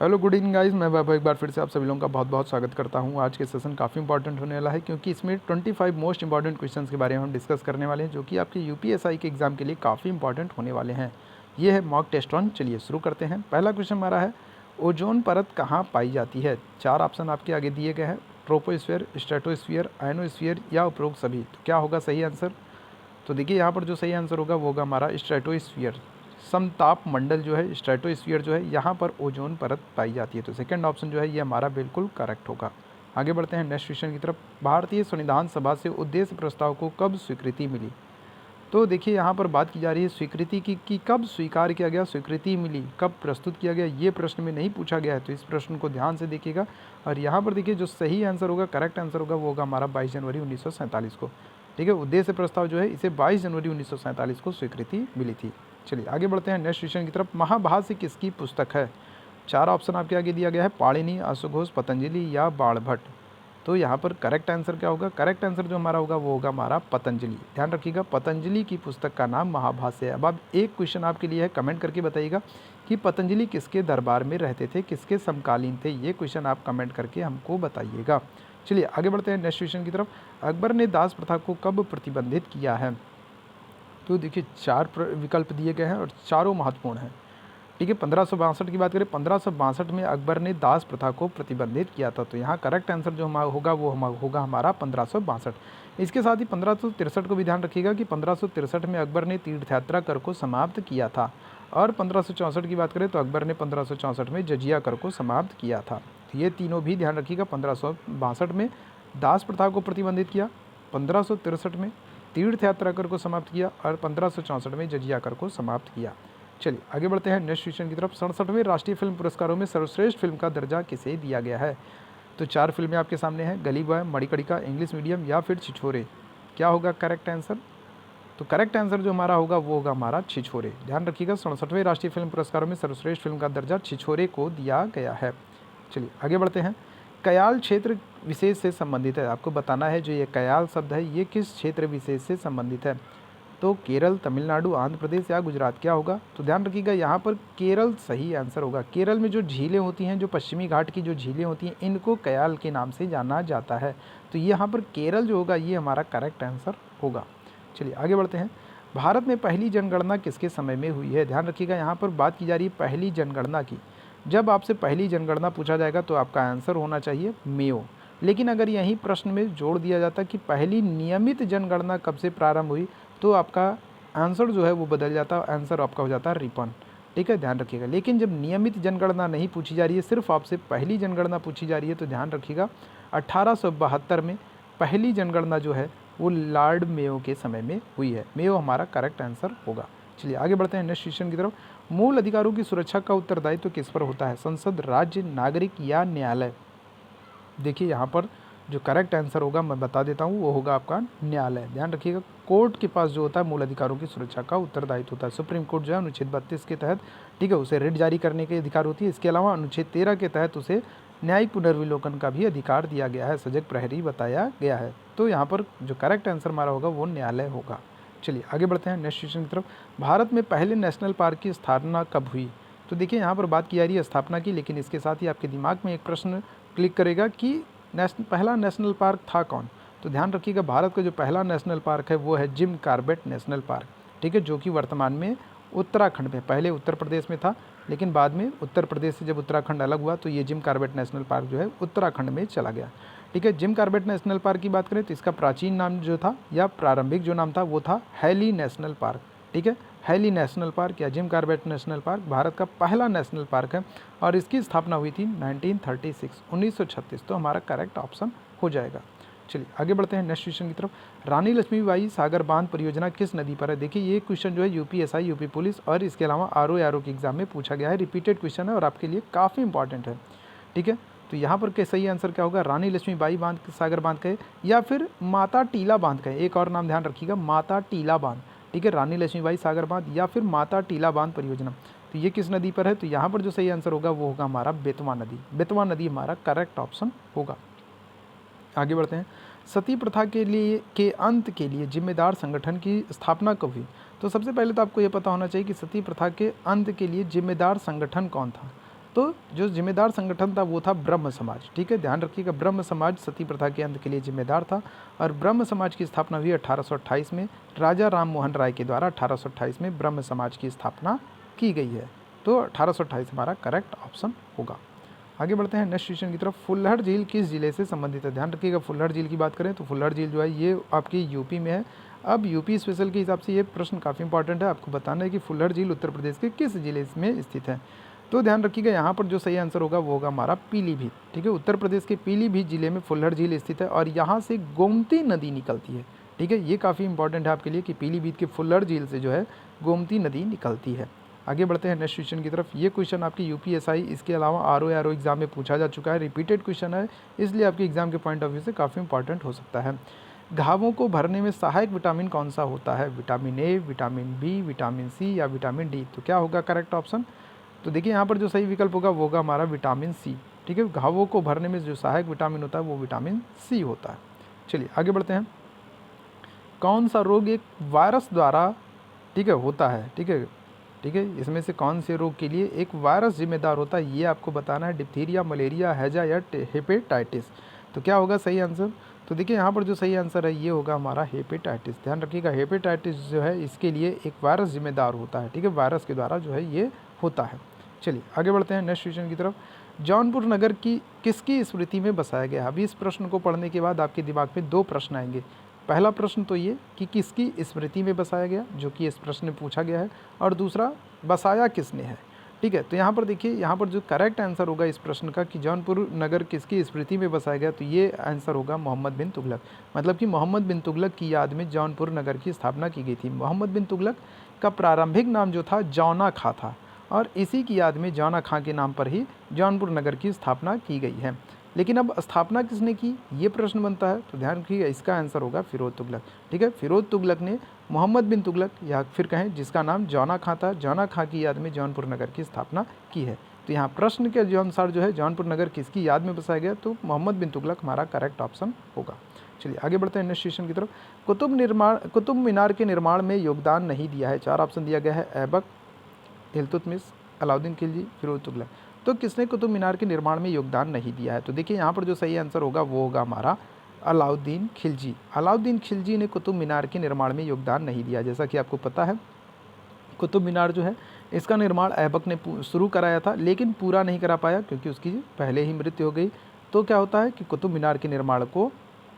Hello good evening guys, मैं वैभव एक बार फिर से आप सभी लोगों का बहुत बहुत स्वागत करता हूं। आज के सेशन काफ़ी इंपॉर्टेंट होने वाला है क्योंकि इसमें 25 मोस्ट इंपॉर्टेंट क्वेश्चंस के बारे में हम डिस्कस करने वाले हैं जो कि आपके यूपीएसआई के एग्जाम के लिए काफ़ी इंपॉर्टेंट होने वाले हैं। ये है मॉक टेस्ट ऑन। चलिए शुरू करते हैं। पहला क्वेश्चन हमारा है, ओजोन परत कहाँ पाई जाती है? 4 ऑप्शन आपके आगे दिए गए हैं, ट्रोपोस्फीयर, स्ट्रेटोस्फीयर, आयनोस्फीयर या उपरोक्त सभी। तो क्या होगा सही आंसर? तो देखिए यहाँ पर जो सही आंसर होगा वो होगा हमारा स्ट्रेटोस्फीयर। समताप मंडल जो है, स्ट्रेटोस्फीयर जो है, यहाँ पर ओजोन परत पाई जाती है। तो सेकंड ऑप्शन जो है ये हमारा बिल्कुल करेक्ट होगा। आगे बढ़ते हैं नेक्स्ट क्वेश्चन की तरफ। भारतीय संविधान सभा से उद्देश्य प्रस्ताव को कब स्वीकृति मिली? तो देखिए यहाँ पर बात की जा रही है स्वीकृति की कि कब स्वीकार किया गया, स्वीकृति मिली, कब प्रस्तुत किया गया, ये प्रश्न में नहीं पूछा गया है। तो इस प्रश्न को ध्यान से देखिएगा और यहाँ पर देखिए जो सही आंसर होगा, करेक्ट आंसर होगा वो होगा हमारा 22 जनवरी 1947 को। ठीक है, उद्देश्य प्रस्ताव जो है इसे 22 जनवरी 1947 को स्वीकृति मिली थी। चलिए आगे बढ़ते हैं नेक्स्ट क्वेश्चन की तरफ। महाभाष्य किसकी पुस्तक है? 4 ऑप्शन आपके आगे दिया गया है, पाणिनि, अश्वघोष, पतंजलि या बाणभट्ट। तो यहाँ पर करेक्ट आंसर क्या होगा? करेक्ट आंसर जो हमारा होगा वो होगा हमारा पतंजलि। ध्यान रखिएगा, पतंजलि की पुस्तक का नाम महाभाष्य है। अब आप एक क्वेश्चन आपके लिए है, कमेंट करके बताइएगा कि पतंजलि किसके दरबार में रहते थे, किसके समकालीन थे। ये क्वेश्चन आप कमेंट करके हमको बताइएगा। चलिए आगे बढ़ते हैं नेक्स्ट क्वेश्चन की तरफ। अकबर ने दास प्रथा को कब प्रतिबंधित किया है? तो देखिए 4 विकल्प दिए गए हैं और चारों महत्वपूर्ण हैं। ठीक है, 1562 की बात करें, 1562 में अकबर ने दास प्रथा को प्रतिबंधित किया था। तो यहाँ करेक्ट आंसर जो हमारा होगा वो होगा हमारा 1562। इसके साथ ही 1563 को भी ध्यान रखिएगा कि 1563 में अकबर ने तीर्थ यात्रा कर को समाप्त किया था। और 1564 की बात करें तो अकबर ने 1564 में जजिया कर को समाप्त किया था। तो ये तीनों भी ध्यान रखिएगा, 1562 में दास प्रथा को प्रतिबंधित किया, 1563 में तीर्थ यात्रा कर को समाप्त किया और 1564 में जजिया कर को समाप्त किया। चलिए आगे बढ़ते हैं नेक्स्ट क्वेश्चन की तरफ। 67वें राष्ट्रीय फिल्म पुरस्कारों में सर्वश्रेष्ठ फिल्म का दर्जा किसे दिया गया है? तो 4 फिल्में आपके सामने हैं, गली बॉय, मणिकर्णिका, इंग्लिश मीडियम या फिर छिछोरे। क्या होगा करेक्ट आंसर? तो करेक्ट आंसर जो हमारा होगा वो होगा हमारा छिछोरे। ध्यान रखिएगा, 67वें राष्ट्रीय फिल्म पुरस्कारों में सर्वश्रेष्ठ फिल्म का दर्जा छिछोरे को दिया गया है। चलिए आगे बढ़ते हैं। कयाल क्षेत्र विशेष से संबंधित है। आपको बताना है जो ये कयाल शब्द है ये किस क्षेत्र विशेष से संबंधित है। तो केरल, तमिलनाडु, आंध्र प्रदेश या गुजरात। क्या होगा? तो ध्यान रखिएगा यहाँ पर केरल सही आंसर होगा। केरल में जो झीलें होती हैं, जो पश्चिमी घाट की जो झीलें होती हैं, इनको कयाल के नाम से जाना जाता है। तो ये यहाँ पर केरल जो होगा ये हमारा करेक्ट आंसर होगा। चलिए आगे बढ़ते हैं। भारत में पहली जनगणना किसके समय में हुई है? ध्यान रखिएगा यहाँ पर बात की जा रही है पहली जनगणना की। जब आपसे पहली जनगणना पूछा जाएगा तो आपका आंसर होना चाहिए मेयो। लेकिन अगर यहीं प्रश्न में जोड़ दिया जाता कि पहली नियमित जनगणना कब से प्रारंभ हुई, तो आपका आंसर जो है वो बदल जाता, आंसर आपका हो जाता रिपन। ठीक है, ध्यान रखिएगा। लेकिन जब नियमित जनगणना नहीं पूछी जा रही है, सिर्फ आपसे पहली जनगणना पूछी जा रही है, तो ध्यान रखिएगा 1872 में पहली जनगणना जो है वो लॉर्ड मेयो के समय में हुई है। मेयो हमारा करेक्ट आंसर होगा। चलिए आगे बढ़ते हैं नेक्स्ट क्वेश्चन की तरफ। मूल अधिकारों की सुरक्षा का उत्तरदायित्व किस पर होता है? संसद, राज्य, नागरिक या न्यायालय। देखिए यहाँ पर जो करेक्ट आंसर होगा मैं बता देता हूँ, वो होगा आपका न्यायालय। ध्यान रखिएगा, कोर्ट के पास जो होता है मूल अधिकारों की सुरक्षा का उत्तरदायित्व होता है। सुप्रीम कोर्ट जो है अनुच्छेद 32 के तहत, ठीक है, उसे रिट जारी करने के अधिकार होती है। इसके अलावा अनुच्छेद 13 के तहत उसे न्यायिक पुनर्विलोकन का भी अधिकार दिया गया है, सजग प्रहरी बताया गया है। तो यहाँ पर जो करेक्ट आंसर हमारा होगा वो न्यायालय होगा। चलिए आगे बढ़ते हैं नेक्स्ट क्वेश्चन की तरफ। भारत में पहले नेशनल पार्क की स्थापना कब हुई? तो देखिए यहाँ पर बात की जा रही है स्थापना की, लेकिन इसके साथ ही आपके दिमाग में एक प्रश्न क्लिक करेगा कि पहला नेशनल पार्क था कौन? तो ध्यान रखिएगा, भारत का जो पहला नेशनल पार्क है वो है जिम कॉर्बेट नेशनल पार्क। ठीक है, जो कि वर्तमान में उत्तराखंड में, पहले उत्तर प्रदेश में था, लेकिन बाद में उत्तर प्रदेश से जब उत्तराखंड अलग हुआ तो ये जिम कॉर्बेट नेशनल पार्क जो है उत्तराखंड में चला गया। ठीक है, जिम कॉर्बेट नेशनल पार्क की बात करें तो इसका प्राचीन नाम जो था या प्रारंभिक जो नाम था वो था हैली नेशनल पार्क। ठीक है, हैली नेशनल पार्क या Jim Corbett national park Bharat का पहला नेशनल पार्क है और इसकी स्थापना हुई थी 1936। तो हमारा करेक्ट ऑप्शन हो जाएगा। चलिए आगे बढ़ते हैं नेक्स्ट क्वेश्चन की तरफ। रानी लक्ष्मीबाई सागर बांध परियोजना किस नदी पर है? देखिए ये क्वेश्चन जो है यूपीएसआई, यूपी पुलिस और इसके अलावा आरओ के एग्जाम में पूछा गया है। रिपीटेड क्वेश्चन है और आपके लिए काफ़ी इंपॉर्टेंट है। ठीक है, तो यहाँ पर सही आंसर क्या होगा? रानी लक्ष्मीबाई बांध सागर बांध कहे या फिर माता टीला बांध कहे। एक और नाम ध्यान रखिएगा, माता टीला बांध। ठीक है, रानी लक्ष्मीबाई सागर बांध या फिर माता टीला बांध परियोजना। तो ये किस नदी पर है? तो यहाँ पर जो सही आंसर होगा वो होगा हमारा बेतवा नदी। बेतवा नदी हमारा करेक्ट ऑप्शन होगा। आगे बढ़ते हैं। सती प्रथा के अंत के लिए जिम्मेदार संगठन की स्थापना कब हुई? तो सबसे पहले तो आपको ये पता होना चाहिए कि सती प्रथा के अंत के लिए जिम्मेदार संगठन कौन था। तो जो जिम्मेदार संगठन था वो था ब्रह्म समाज। ठीक है, ध्यान रखिएगा, ब्रह्म समाज सती प्रथा के अंत के लिए जिम्मेदार था और ब्रह्म समाज की स्थापना हुई 1828 में राजा राम मोहन राय के द्वारा। 1828 में ब्रह्म समाज की स्थापना की गई है, तो 1828 हमारा करेक्ट ऑप्शन होगा। आगे बढ़ते हैं नेक्स्ट क्वेश्चन की तरफ। फुल्लहड़ झील किस जिले से संबंधित है? ध्यान रखिएगा, फुल्लहड़ झील की बात करें तो फुल्लहड़ झील जो है ये आपकी यूपी में है। अब यूपी स्पेशल के हिसाब से ये प्रश्न काफ़ी इंपॉर्टेंट है, आपको बताना है कि फुल्लहड़ झील उत्तर प्रदेश के किस जिले में स्थित है। तो ध्यान रखिएगा, यहाँ पर जो सही आंसर होगा वो होगा हमारा पीलीभीत। ठीक है, उत्तर प्रदेश के पीलीभीत जिले में फुल्लहड़ झील स्थित है और यहाँ से गोमती नदी निकलती है। ठीक है, ये काफ़ी इंपॉर्टेंट है आपके लिए कि पीलीभीत के फुल्लहड़ झील से जो है गोमती नदी निकलती है। आगे बढ़ते हैं नेक्स्ट क्वेश्चन की तरफ। ये क्वेश्चन आपकी यूपीएसआई इसके अलावा आरओ एग्जाम में पूछा जा चुका है, रिपीटेड क्वेश्चन है, इसलिए आपके एग्जाम के पॉइंट ऑफ व्यू से काफ़ी इंपॉर्टेंट हो सकता है। घावों को भरने में सहायक विटामिन कौन सा होता है? Vitamin A, vitamin B, vitamin C या विटामिन डी? तो क्या होगा करेक्ट ऑप्शन? तो देखिए यहाँ पर जो सही विकल्प होगा वो होगा हमारा विटामिन सी। ठीक है, घावों को भरने में जो सहायक विटामिन होता है वो विटामिन सी होता है। चलिए आगे बढ़ते हैं। कौन सा रोग एक वायरस द्वारा ठीक है होता है? ठीक है, इसमें से कौन से रोग के लिए एक वायरस जिम्मेदार होता है ये आपको बताना है। डिप्थीरिया, मलेरिया, हैजा या हेपेटाइटिस? तो क्या होगा सही आंसर? तो देखिए यहाँ पर जो सही आंसर है ये होगा हमारा हेपेटाइटिस। ध्यान रखिएगा, हेपेटाइटिस जो है इसके लिए एक वायरस जिम्मेदार होता है। ठीक है, वायरस के द्वारा जो है ये होता है। चलिए आगे बढ़ते हैं नेक्स्ट क्वेश्चन की तरफ। जौनपुर नगर की किसकी स्मृति में बसाया गया? अभी इस प्रश्न को पढ़ने के बाद आपके दिमाग में दो प्रश्न आएंगे। पहला प्रश्न तो ये कि किसकी स्मृति में बसाया गया, जो कि इस प्रश्न में पूछा गया है, और दूसरा बसाया किसने है। ठीक है, तो यहाँ पर देखिए, यहाँ पर जो करेक्ट आंसर होगा इस प्रश्न का कि जौनपुर नगर किसकी स्मृति में बसाया गया, तो ये आंसर होगा मोहम्मद बिन तुगलक। मतलब कि मोहम्मद बिन तुगलक की याद में जौनपुर नगर की स्थापना की गई थी। मोहम्मद बिन तुगलक का प्रारंभिक नाम जो था जौना खां था और इसी की याद में जौना खां के नाम पर ही जौनपुर नगर की स्थापना की गई है। लेकिन अब स्थापना किसने की, ये प्रश्न बनता है, तो ध्यान रखिएगा इसका आंसर होगा फिरोज तुगलक। ठीक है, फिरोज तुगलक ने मोहम्मद बिन तुगलक या फिर कहें जिसका नाम जौना खां था, जौना खां की याद में जौनपुर नगर की स्थापना की है। तो यहाँ प्रश्न के जो अनुसार जो है जौनपुर नगर किसकी याद में बसाया गया, तो मोहम्मद बिन तुगलक हमारा करेक्ट ऑप्शन होगा। चलिए आगे बढ़ते हैं नेक्स्ट क्वेश्चन की तरफ। कुतुब मीनार के निर्माण में योगदान नहीं दिया है? चार ऑप्शन दिया गया है, ऐबक, इल्तुतमिश, अलाउद्दीन खिलजी, फिरोज तुगलक। तो किसने कुतुब मीनार के निर्माण में योगदान नहीं दिया है? तो देखिए यहाँ पर जो सही आंसर होगा वो होगा हमारा अलाउद्दीन खिलजी। अलाउद्दीन खिलजी ने कुतुब मीनार के निर्माण में योगदान नहीं दिया। जैसा कि आपको पता है कुतुब मीनार जो है इसका निर्माण ऐबक ने शुरू कराया था, लेकिन पूरा नहीं करा पाया क्योंकि उसकी पहले ही मृत्यु हो गई। तो क्या होता है कि कुतुब मीनार के निर्माण को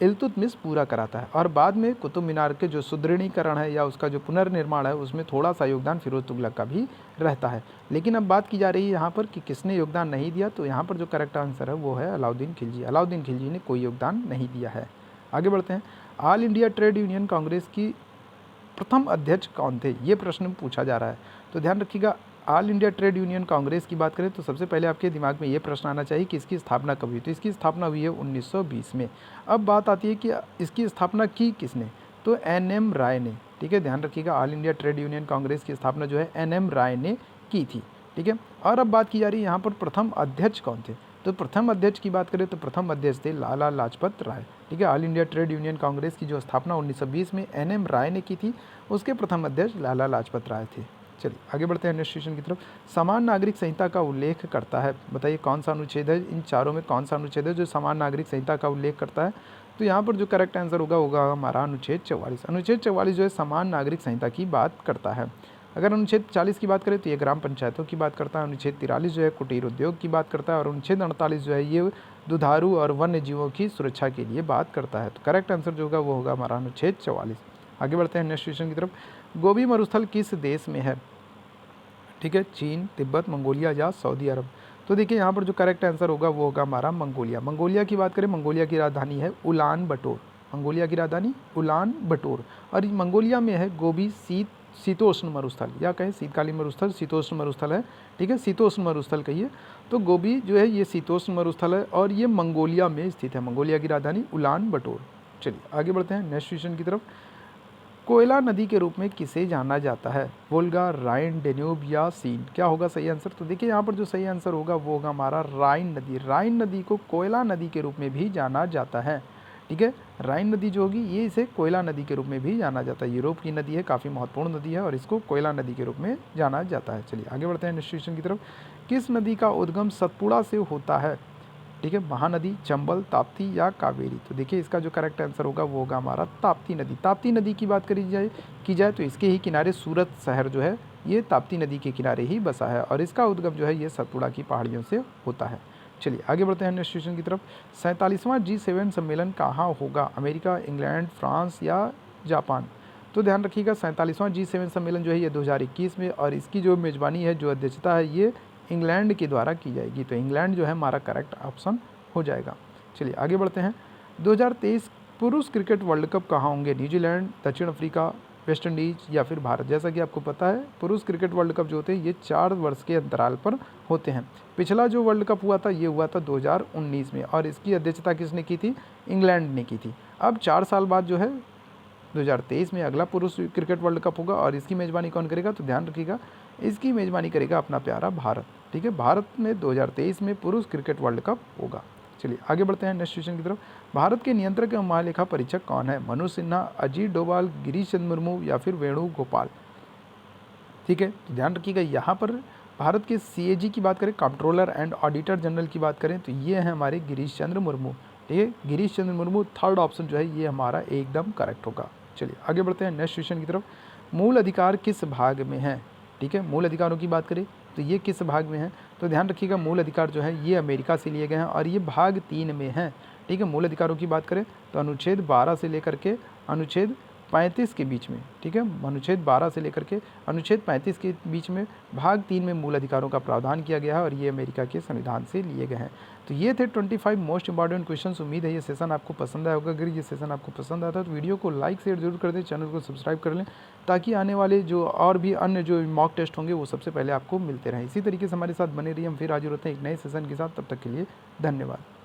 इल्तुतमिश पूरा कराता है और बाद में कुतुब मीनार के जो सुदृढ़ीकरण है या उसका जो पुनर्निर्माण है उसमें थोड़ा सा योगदान फिरोज तुगलक का भी रहता है। लेकिन अब बात की जा रही है यहाँ पर कि किसने योगदान नहीं दिया, तो यहाँ पर जो करेक्ट आंसर है वो है अलाउद्दीन खिलजी। अलाउद्दीन खिलजी ने कोई योगदान नहीं दिया है। आगे बढ़ते हैं। All India trade union Congress की प्रथम अध्यक्ष कौन थे, ये प्रश्न पूछा जा रहा है। तो ध्यान रखिएगा, all India trade union Congress की बात करें तो सबसे पहले आपके दिमाग में ये प्रश्न आना चाहिए कि इसकी स्थापना कब हुई। तो इसकी स्थापना हुई है 1920 में। अब बात आती है कि इसकी स्थापना की किसने, तो NM राय ने। ठीक है, ध्यान रखिएगा, all India trade union Congress की स्थापना जो है NM राय ने की थी। ठीक है, और अब बात की जा रही है यहाँ पर प्रथम अध्यक्ष कौन थे। तो प्रथम अध्यक्ष की बात करें तो प्रथम अध्यक्ष थे लाला लाजपत राय। ठीक है, all India trade union Congress की जो स्थापना 1920 में NM राय ने की थी, उसके प्रथम अध्यक्ष लाला लाजपत राय थे। चलिए आगे बढ़ते हैं नेक्स्ट क्वेश्चन की तरफ। समान नागरिक संहिता का उल्लेख करता है, बताइए कौन सा अनुच्छेद है, इन चारों में कौन सा अनुच्छेद है जो समान नागरिक संहिता का उल्लेख करता है। तो यहाँ पर जो करेक्ट आंसर होगा हमारा अनुच्छेद 44। अनुच्छेद 44 जो है समान नागरिक संहिता की बात करता है। अगर अनुच्छेद 40 की बात करें तो ये ग्राम पंचायतों की बात करता है। अनुच्छेद 43 जो है कुटीर उद्योग की बात करता है और अनुच्छेद 48 जो है ये दुधारू और वन्य जीवों की सुरक्षा के लिए बात करता है। तो करेक्ट आंसर जो होगा वो होगा हमारा अनुच्छेद 44। आगे बढ़ते हैं नेक्स्ट क्वेश्चन की तरफ। गोबी मरुस्थल किस देश में है? ठीक है, चीन, तिब्बत, मंगोलिया या सऊदी अरब। तो देखिए यहाँ पर जो करेक्ट आंसर होगा वो होगा हमारा मंगोलिया। मंगोलिया की बात करें, मंगोलिया की राजधानी है उलान बटोर। मंगोलिया की राजधानी उलान बटोर और मंगोलिया में है गोबी शीतोष्ण मरुस्थल, या कहें शीतकालीन मरुस्थल, शीतोष्ण मरुस्थल है। ठीक है, शीतोष्ण मरुस्थल कहिए। तो गोबी जो है ये शीतोष्ण मरुस्थल है और ये मंगोलिया में स्थित है। मंगोलिया की राजधानी उलान बटोर। चलिए आगे बढ़ते हैं नेक्स्ट क्वेश्चन की तरफ। कोयला नदी के रूप में किसे जाना जाता है? वोल्गा, राइन, डेन्यूब या सीन? क्या होगा सही आंसर? तो देखिए यहाँ पर जो सही आंसर होगा वो होगा हमारा राइन नदी। राइन नदी को कोयला नदी के रूप में भी जाना जाता है। ठीक है। राइन नदी जो होगी ये इसे कोयला नदी के रूप में भी जाना जाता है। यूरोप की नदी है, काफ़ी महत्वपूर्ण नदी है और इसको कोयला नदी के रूप में जाना जाता है। चलिए आगे बढ़ते हैं नेक्स्ट क्वेश्चन की तरफ। किस नदी का उद्गम सतपुड़ा से होता है? ठीक है, महानदी, चंबल, ताप्ती या कावेरी? तो देखिए इसका जो करेक्ट आंसर होगा वो होगा हमारा ताप्ती नदी। ताप्ती नदी की बात की जाए तो इसके ही किनारे सूरत शहर जो है ये ताप्ती नदी के किनारे ही बसा है और इसका उद्गम जो है ये सतपुड़ा की पहाड़ियों से होता है। चलिए आगे बढ़ते हैं नेक्स्ट क्वेश्चन की तरफ। 47वां G7 सम्मेलन कहाँ होगा? अमेरिका, इंग्लैंड, फ्रांस या जापान? तो ध्यान रखिएगा 47वां G7 सम्मेलन जो है ये 2021 में और इसकी जो मेज़बानी है, जो अध्यक्षता है, ये इंग्लैंड के द्वारा की जाएगी। तो इंग्लैंड जो है हमारा करेक्ट ऑप्शन हो जाएगा। चलिए आगे बढ़ते हैं। 2023 पुरुष क्रिकेट वर्ल्ड कप कहाँ होंगे? न्यूजीलैंड, दक्षिण अफ्रीका, वेस्ट इंडीज या फिर भारत? जैसा कि आपको पता है पुरुष क्रिकेट वर्ल्ड कप जो होते हैं ये 4 वर्ष के अंतराल पर होते हैं। पिछला जो वर्ल्ड कप हुआ था ये हुआ था 2019 में और इसकी अध्यक्षता किसने की थी? इंग्लैंड ने की थी। अब 4 साल बाद जो है 2023 में अगला पुरुष क्रिकेट वर्ल्ड कप होगा और इसकी मेज़बानी कौन करेगा? तो ध्यान रखिएगा इसकी मेज़बानी करेगा अपना प्यारा भारत। ठीक है, भारत में 2023 में पुरुष क्रिकेट वर्ल्ड कप होगा। चलिए आगे बढ़ते हैं नेक्स्ट क्वेश्चन की तरफ। भारत के नियंत्रक एवं महालेखा परीक्षक कौन है? मनु सिन्हा, अजीत डोभाल, गिरीश चंद्र मुर्मू या फिर वेणुगोपाल? ठीक है, तो ध्यान रखिएगा यहाँ पर भारत के CAG की बात करें, कंट्रोलर एंड ऑडिटर जनरल की बात करें तो ये हैं हमारे गिरीश चंद्र मुर्मू। ठीक है, गिरीश चंद्र मुर्मू, थर्ड ऑप्शन जो है ये हमारा एकदम करेक्ट होगा। चलिए आगे बढ़ते हैं नेक्स्ट क्वेश्चन की तरफ। मूल अधिकार किस भाग में है? ठीक है, मूल अधिकारों की बात करें तो ये किस भाग में है? तो ध्यान रखिएगा मूल अधिकार जो है ये अमेरिका से लिए गए हैं और ये भाग 3 में है। ठीक है, मूल अधिकारों की बात करें तो अनुच्छेद 12 से लेकर के अनुच्छेद 35 के बीच में, ठीक है, अनुच्छेद 12 से लेकर के अनुच्छेद 35 के बीच में भाग 3 में मूल अधिकारों का प्रावधान किया गया है और ये अमेरिका के संविधान से लिए गए हैं। तो ये थे 25 मोस्ट इंपॉर्टेंट क्वेश्चंस। उम्मीद है ये सेशन आपको पसंद आया होगा। अगर ये सेशन आपको पसंद आता है तो वीडियो को लाइक शेयर जरूर कर दें, चैनल को सब्सक्राइब कर लें ताकि आने वाले जो और भी अन्य जो मॉक टेस्ट होंगे वो सबसे पहले आपको मिलते रहें। इसी तरीके से हमारे साथ बने रहिए, हम फिर हाजिर होते हैं एक नए सेशन के साथ। तब तक के लिए धन्यवाद।